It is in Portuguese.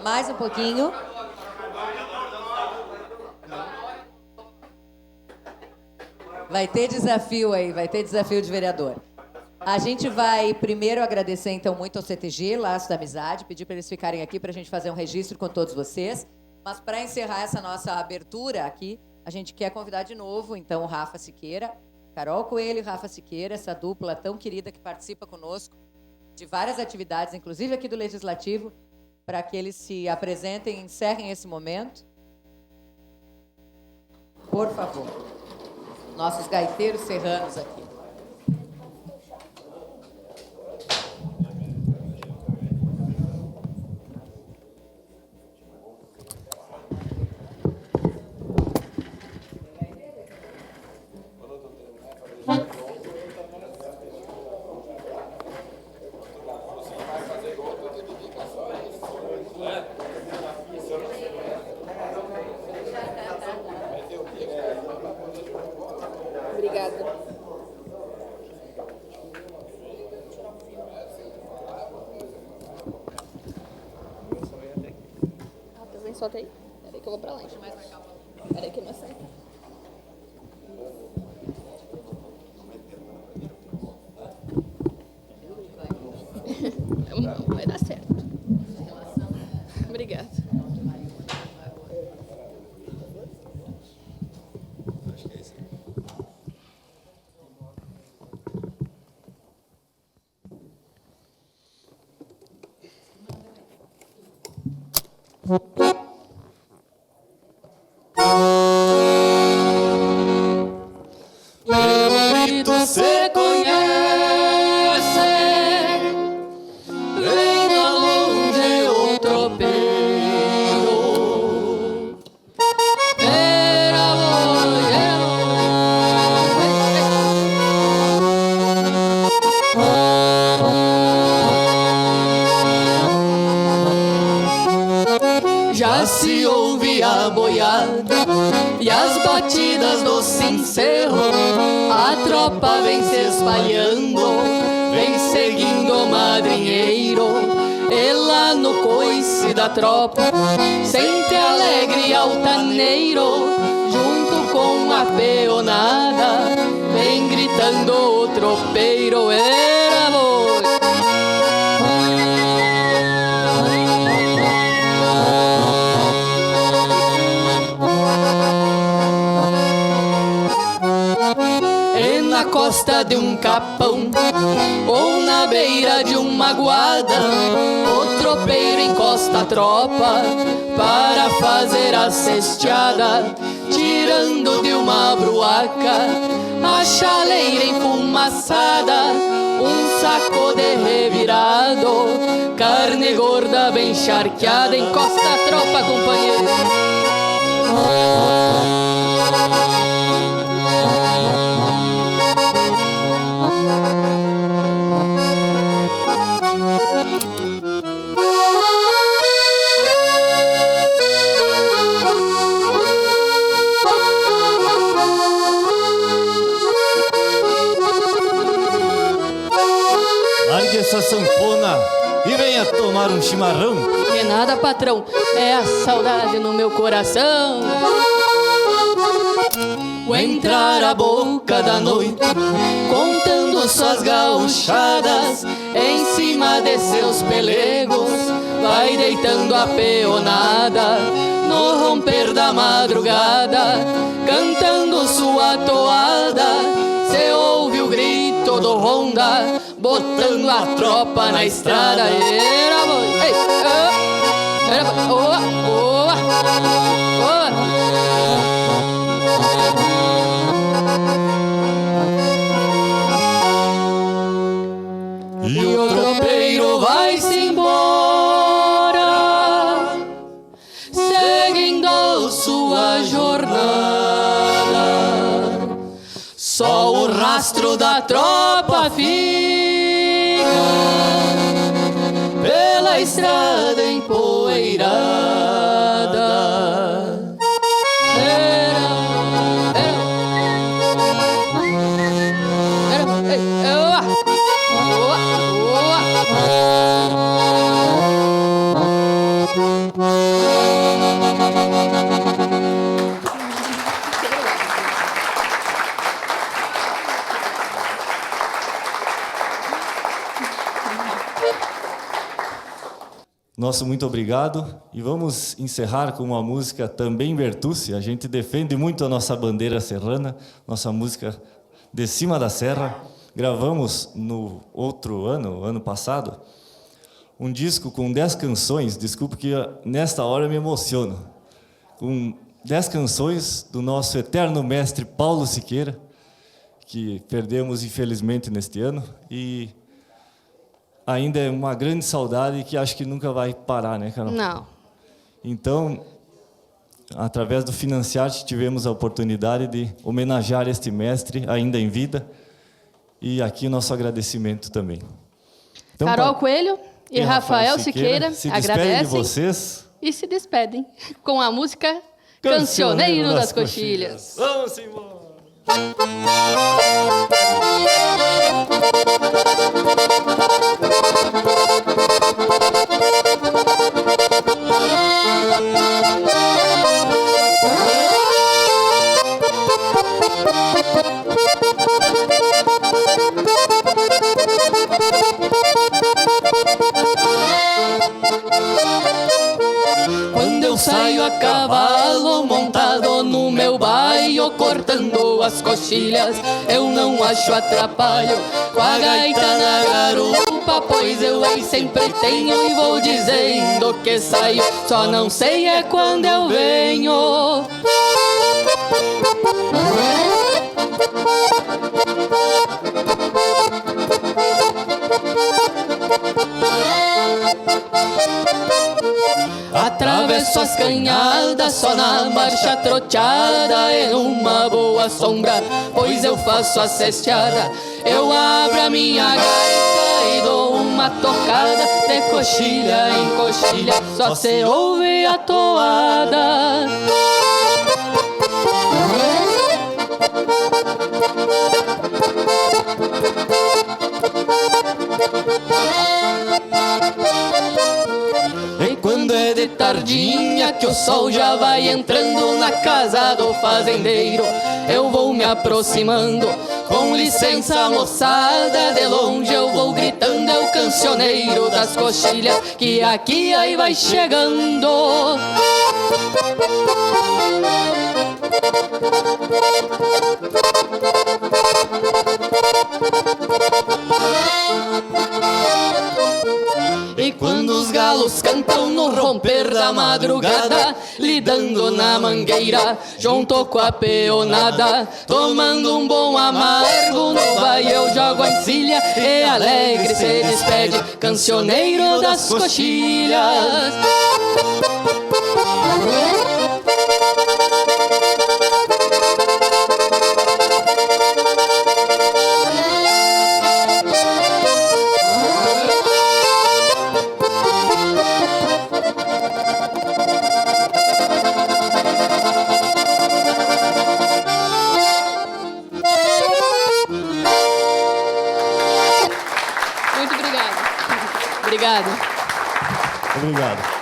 Mais um pouquinho. Vai ter desafio aí, vai ter desafio de vereador. A gente vai primeiro agradecer, então, muito ao CTG, Laço da Amizade, pedir para eles ficarem aqui para a gente fazer um registro com todos vocês. Mas para encerrar essa nossa abertura aqui, a gente quer convidar de novo, então, o Rafa Siqueira, Carol Coelho e Rafa Siqueira, essa dupla tão querida que participa conosco de várias atividades, inclusive aqui do Legislativo, para que eles se apresentem e encerrem esse momento. Por favor. Nossos gaiteiros serranos aqui. Solta aí. Peraí que eu vou pra lá. Peraí que eu não sei. Não, vai dar certo. Obrigada. Acho que é isso. Você conhece, vem lá longe o tropeiro, era já se ouve a boiada e as batidas do sincero. A tropa vem se espalhando, vem seguindo o madrinheiro. E lá no coice da tropa, sempre alegre e altaneiro, junto com a peonada, vem gritando o tropeiro. Era boi. Na costa de um capão ou na beira de uma guada, o tropeiro encosta a tropa para fazer a cesteada, tirando de uma bruaca a chaleira enfumaçada, um saco de revirado, carne gorda bem charqueada. Encosta a tropa, companheiro. Largue essa sanfona e venha tomar um chimarrão. Que nada, patrão, é a saudade no meu coração. O entrar a boca da noite, contando suas gauchadas, em cima de seus pelegos, vai deitando a peonada. No romper da madrugada, cantando sua toada, cê ouve o grito do Honda, botando a tropa na estrada. Era boi, ei, era boi, oa, oa, oa. E o tropeiro vai-se embora, seguindo sua jornada. Só o rastro da tropa fica pela estrada empoeirada. Nosso muito obrigado. E vamos encerrar com uma música também Bertucci. A gente defende muito a nossa bandeira serrana, nossa música De Cima da Serra. Gravamos no outro ano passado, um disco com 10 canções. Desculpe que nesta hora eu me emociono. Com 10 canções do nosso eterno mestre Paulo Siqueira, que perdemos infelizmente neste ano. E ainda é uma grande saudade que acho que nunca vai parar, né, Carol? Não. Então, através do Financiarte, tivemos a oportunidade de homenagear este mestre, ainda em vida, e aqui o nosso agradecimento também. Então, Carol Coelho e Rafael Siqueira se despedem agradecem de vocês. e se despedem com a música Cancioneiro das Coxilhas. Vamos embora! Quando eu saio a cavalo montado no meu baio, cortando as coxilhas, eu não acho atrapalho com a gaita na garupa, pois eu aí sempre tenho e vou dizendo que saio, só não sei é quando eu venho. Atravesso as canhadas só na marcha troteada, em uma boa sombra, pois eu faço a cesteada. Eu abro a minha gaita e dou uma tocada, de coxilha em coxilha, só se ouve a toada. E quando é de tardinha que o sol já vai entrando na casa do fazendeiro, eu vou me aproximando, com licença moçada, de longe eu vou gritando, é o cancioneiro das coxilhas que aqui aí vai chegando. E quando os galos cantam no romper da madrugada, lidando na mangueira, junto com a peonada, tomando um bom amargo, no vai eu jogo a encilha e alegre se despede, cancioneiro das coxilhas. Muito obrigada. Obrigado. Obrigado.